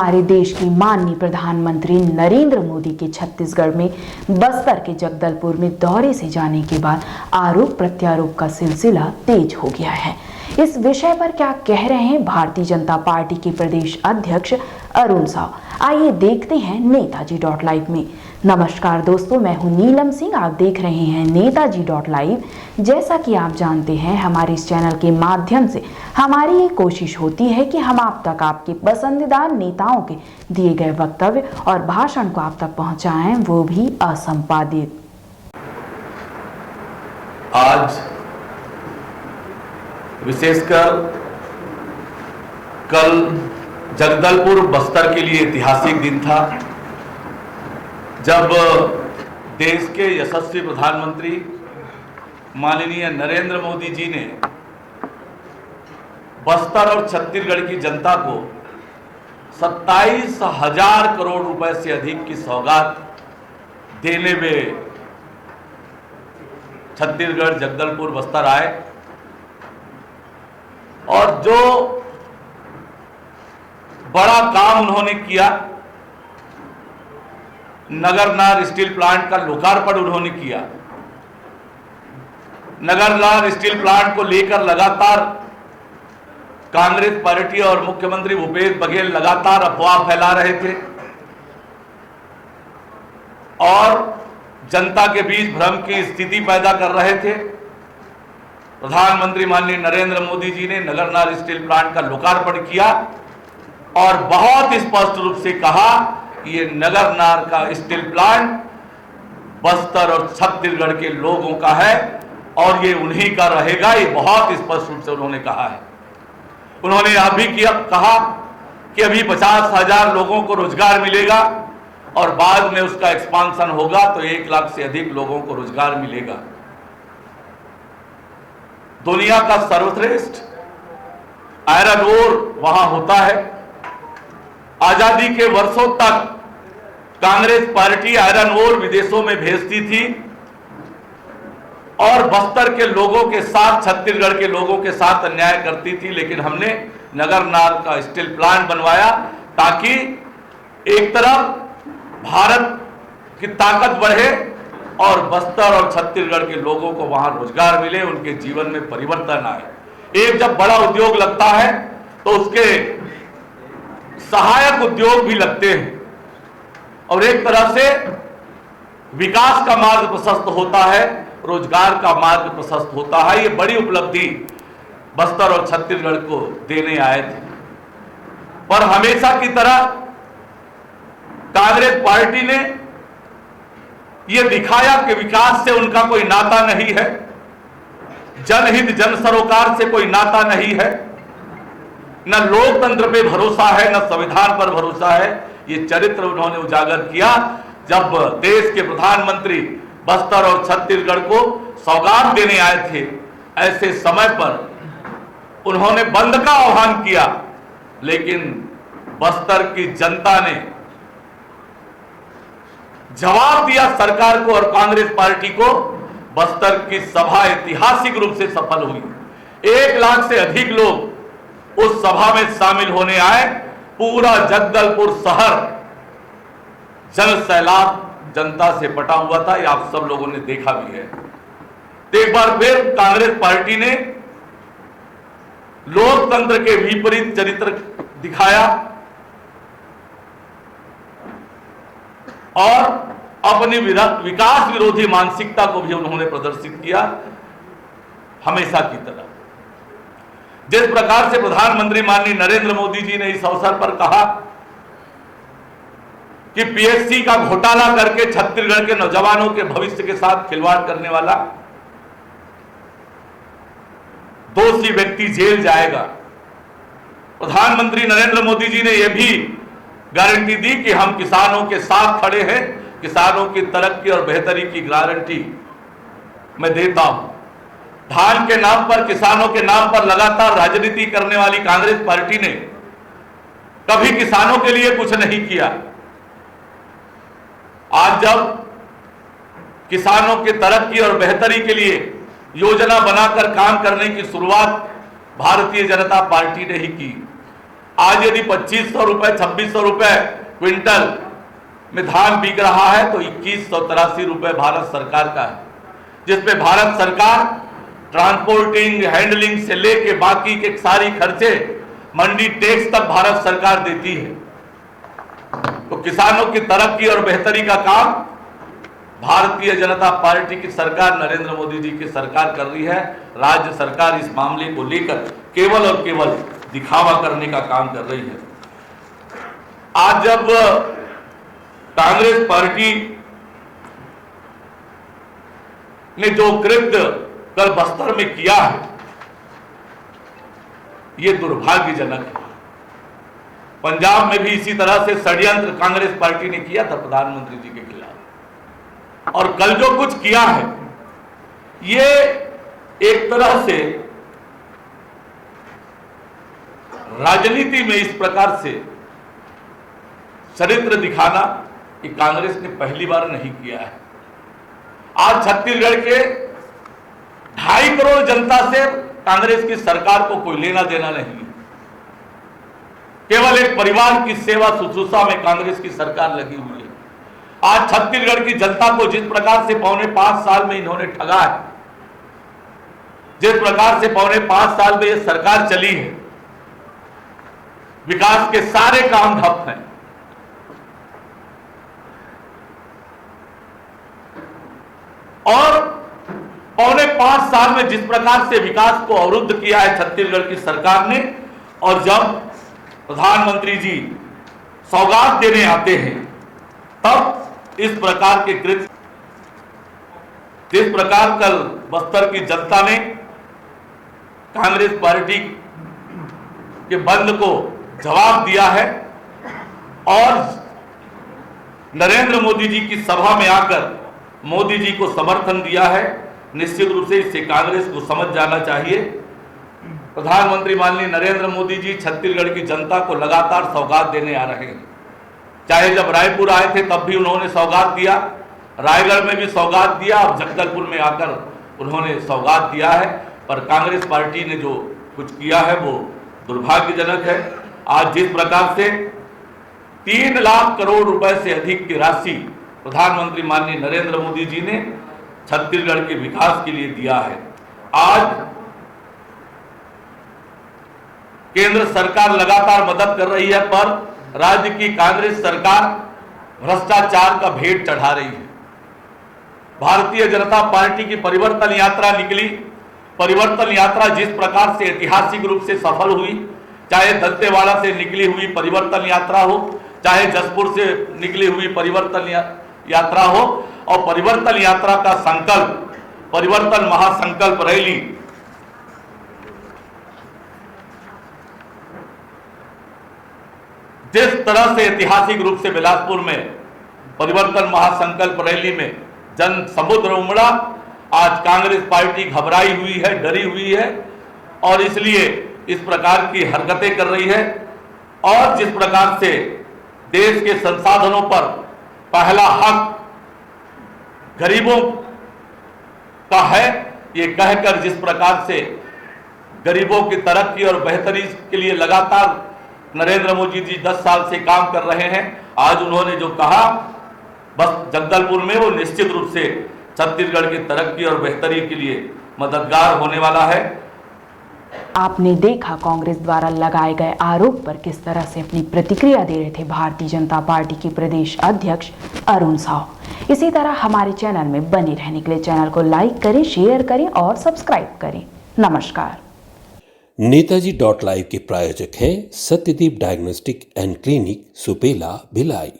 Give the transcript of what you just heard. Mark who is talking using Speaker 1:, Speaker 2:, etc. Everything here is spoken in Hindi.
Speaker 1: हमारे देश की माननीय प्रधानमंत्री नरेंद्र मोदी के छत्तीसगढ़ में बस्तर के जगदलपुर में दौरे से जाने के बाद आरोप प्रत्यारोप का सिलसिला तेज हो गया है। इस विषय पर क्या कह रहे हैं भारतीय जनता पार्टी के प्रदेश अध्यक्ष अरुण साव, आइए देखते हैं नेताजी.लाइव में। नमस्कार दोस्तों, मैं हूं नीलम सिंह, आप देख रहे हैं नेताजी.लाइव। जैसा कि आप जानते हैं, हमारे इस चैनल के माध्यम से हमारी ये कोशिश होती है कि हम आप तक आपके पसंदीदा नेताओं के दिए गए वक्तव्य और भाषण को आप तक पहुंचाएं, वो भी असंपादित।
Speaker 2: आज विशेषकर कल जगदलपुर बस्तर के लिए ऐतिहासिक दिन था, जब देश के यशस्वी प्रधानमंत्री माननीय नरेंद्र मोदी जी ने बस्तर और छत्तीसगढ़ की जनता को 27,000 करोड़ रुपए से अधिक की सौगात देने में छत्तीसगढ़ जगदलपुर बस्तर आए। और जो बड़ा काम उन्होंने किया, नगरनार स्टील प्लांट का लोकार्पण उन्होंने किया। नगरनार स्टील प्लांट को लेकर लगातार कांग्रेस पार्टी और मुख्यमंत्री भूपेश बघेल लगातार अफवाह फैला रहे थे और जनता के बीच भ्रम की स्थिति पैदा कर रहे थे। प्रधानमंत्री माननीय नरेंद्र मोदी जी ने नगरनार स्टील प्लांट का लोकार्पण किया और बहुत स्पष्ट रूप से कहा कि ये नगरनार का स्टील प्लांट बस्तर और छत्तीसगढ़ के लोगों का है और ये उन्हीं का रहेगा। ये बहुत स्पष्ट रूप से उन्होंने कहा है। उन्होंने यह भी कहा कि अभी 50,000 लोगों को रोजगार मिलेगा और बाद में उसका एक्सपांशन होगा तो 1 लाख से अधिक लोगों को रोजगार मिलेगा। दुनिया का सर्वश्रेष्ठ आयरन ओर वहां होता है। आजादी के वर्षों तक कांग्रेस पार्टी आयरन ओर विदेशों में भेजती थी और बस्तर के लोगों के साथ, छत्तीसगढ़ के लोगों के साथ अन्याय करती थी। लेकिन हमने नगरनार का स्टील प्लांट बनवाया ताकि एक तरफ भारत की ताकत बढ़े और बस्तर और छत्तीसगढ़ के लोगों को वहां रोजगार मिले, उनके जीवन में परिवर्तन आए। एक जब बड़ा उद्योग लगता है तो उसके सहायक उद्योग भी लगते हैं और एक तरह से विकास का मार्ग प्रशस्त होता है, रोजगार का मार्ग प्रशस्त होता है। ये बड़ी उपलब्धि बस्तर और छत्तीसगढ़ को देने आए थे। पर हमेशा की तरह कांग्रेस पार्टी ने यह दिखाया कि विकास से उनका कोई नाता नहीं है, जनहित जन सरोकार से कोई नाता नहीं है, न लोकतंत्र पे भरोसा है, न संविधान पर भरोसा है। ये चरित्र उन्होंने उजागर किया जब देश के प्रधानमंत्री बस्तर और छत्तीसगढ़ को सौगात देने आए थे। ऐसे समय पर उन्होंने बंद का आह्वान किया, लेकिन बस्तर की जनता ने जवाब दिया सरकार को और कांग्रेस पार्टी को। बस्तर की सभा ऐतिहासिक रूप से सफल हुई। 1 लाख से अधिक लोग उस सभा में शामिल होने आए। पूरा जगदलपुर शहर जन सैलाब जनता से पटा हुआ था, ये आप सब लोगों ने देखा भी है। तो एक बार फिर कांग्रेस पार्टी ने लोकतंत्र के विपरीत चरित्र दिखाया और अपनी विकास विरोधी मानसिकता को भी उन्होंने प्रदर्शित किया। हमेशा की तरह जिस प्रकार से प्रधानमंत्री माननीय नरेंद्र मोदी जी ने इस अवसर पर कहा कि पीएससी का घोटाला करके छत्तीसगढ़ के नौजवानों के भविष्य के साथ खिलवाड़ करने वाला दोषी व्यक्ति जेल जाएगा। प्रधानमंत्री नरेंद्र मोदी जी ने यह भी गारंटी दी कि हम किसानों के साथ खड़े हैं, किसानों की तरक्की और बेहतरी की गारंटी मैं देता हूं। धान के नाम पर, किसानों के नाम पर लगातार राजनीति करने वाली कांग्रेस पार्टी ने कभी किसानों के लिए कुछ नहीं किया। आज जब किसानों की तरक्की और बेहतरी के लिए योजना बनाकर काम करने की शुरुआत भारतीय जनता पार्टी ने ही की। आज यदि 2500 रुपए 2600 रुपए क्विंटल में धान बिक रहा है तो 2183 रुपए भारत सरकार का है, जिसपे भारत सरकार ट्रांसपोर्टिंग हैंडलिंग से लेके बाकी के सारी खर्चे मंडी टैक्स तक भारत सरकार देती है। तो किसानों की तरक्की और बेहतरी का काम भारतीय जनता पार्टी की सरकार, नरेंद्र मोदी जी की सरकार कर रही है। राज्य सरकार इस मामले को लेकर केवल और केवल दिखावा करने का काम कर रही है। आज जब कांग्रेस पार्टी ने जो कृत्य कल बस्तर में किया है, ये दुर्भाग्यजनक है। पंजाब में भी इसी तरह से षड्यंत्र कांग्रेस पार्टी ने किया था प्रधानमंत्री जी के खिलाफ, और कल जो कुछ किया है ये एक तरह से राजनीति में इस प्रकार से चरित्र दिखाना कि कांग्रेस ने पहली बार नहीं किया है। आज छत्तीसगढ़ के 2.5 करोड़ जनता से कांग्रेस की सरकार को कोई लेना देना नहीं है। केवल एक परिवार की सेवा शुश्रूषा में कांग्रेस की सरकार लगी हुई है। आज छत्तीसगढ़ की जनता को जिस प्रकार से 5.25 साल में इन्होंने ठगा है, जिस प्रकार से 5.25 साल में यह सरकार चली है, विकास के सारे काम ठप हैं। और 5.25 साल में जिस प्रकार से विकास को अवरुद्ध किया है छत्तीसगढ़ की सरकार ने, और जब प्रधानमंत्री जी सौगात देने आते हैं तब इस प्रकार के कृत्य, जिस प्रकार कल बस्तर की जनता ने कांग्रेस पार्टी के बंद को जवाब दिया है और नरेंद्र मोदी जी की सभा में आकर मोदी जी को समर्थन दिया है, निश्चित रूप से इससे कांग्रेस को समझ जाना चाहिए। प्रधानमंत्री माननीय नरेंद्र मोदी जी छत्तीसगढ़ की जनता को लगातार सौगात देने आ रहे हैं। चाहे जब रायपुर आए थे तब भी उन्होंने सौगात दिया, रायगढ़ में भी सौगात दिया, अब जगदलपुर में आकर उन्होंने सौगात दिया है। पर कांग्रेस पार्टी ने जो कुछ किया है वो दुर्भाग्यजनक है। आज जिस प्रकार से 3 लाख करोड़ रुपए से अधिक की राशि प्रधानमंत्री माननीय नरेंद्र मोदी जी ने छत्तीसगढ़ के विकास के लिए दिया है, आज केंद्र सरकार लगातार मदद कर रही है, पर राज्य की कांग्रेस सरकार भ्रष्टाचार का भेंट चढ़ा रही है। भारतीय जनता पार्टी की परिवर्तन यात्रा निकली, परिवर्तन यात्रा जिस प्रकार से ऐतिहासिक रूप से सफल हुई, चाहे दंतेवाड़ा से निकली हुई परिवर्तन यात्रा हो, चाहे जसपुर से निकली हुई परिवर्तन यात्रा हो, और परिवर्तन यात्रा का संकल्प, परिवर्तन महासंकल्प रैली जिस तरह से ऐतिहासिक रूप से बिलासपुर में परिवर्तन महासंकल्प रैली में जन समुद्र उमड़ा, आज कांग्रेस पार्टी घबराई हुई है, डरी हुई है और इसलिए इस प्रकार की हरकतें कर रही है। और जिस प्रकार से देश के संसाधनों पर पहला हक गरीबों का है, ये कहकर जिस प्रकार से गरीबों की तरक्की और बेहतरी के लिए लगातार नरेंद्र मोदी जी 10 साल से काम कर रहे हैं, आज उन्होंने जो कहा बस जगदलपुर में, वो निश्चित रूप से छत्तीसगढ़ की तरक्की और बेहतरी के लिए मददगार होने वाला है।
Speaker 1: आपने देखा कांग्रेस द्वारा लगाए गए आरोप पर किस तरह से अपनी प्रतिक्रिया दे रहे थे भारतीय जनता पार्टी के प्रदेश अध्यक्ष अरुण साव। इसी तरह हमारे चैनल में बने रहने के लिए चैनल को लाइक करें, शेयर करें और सब्सक्राइब करें। नमस्कार।
Speaker 3: नेताजी.live के प्रायोजक हैं Satyadeep diagnostic and clinic, Supela, Bhilai.